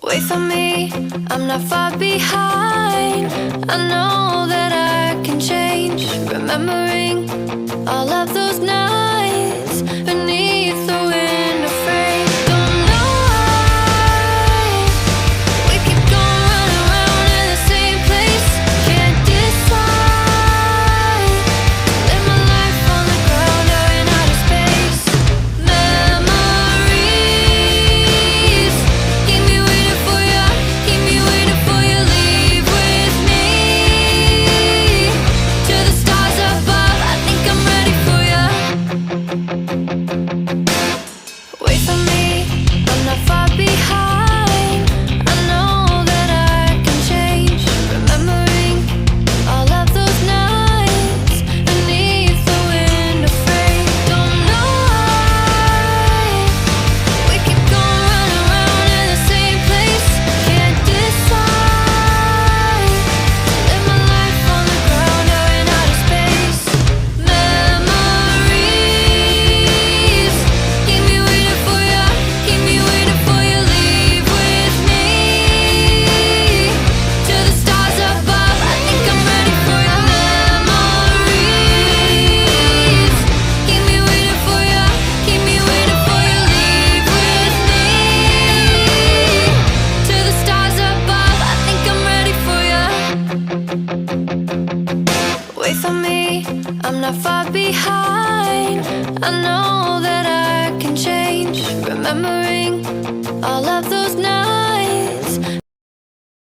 Wait for me, I'm not far behind. I know that I can change. Remembering all of those nights beneath the window frame. Don't know why we keep going round and round in the same place. Can't decide. Live my life on the ground or in outer space. Memories keep me waiting for you, keep me waiting for you. Leave with me to the stars above. I think I'm ready for you. Wait for me, I'm not far behind. I know that I can change. Remembering all of those nights beneath the window frame. Don't know why we keep going round and round in the same place. Can't decide. Live my life on the ground or in outer space. Memories keep me waiting for you, keep me waiting for you. Leave with me to the stars above. I think I'm ready for you. Memories keep me waiting for you, keep me waiting for you. Leave with me to the stars above. I think I'm ready for you. Wait for me, I'm not far behind. I know that I can change. Remembering all of the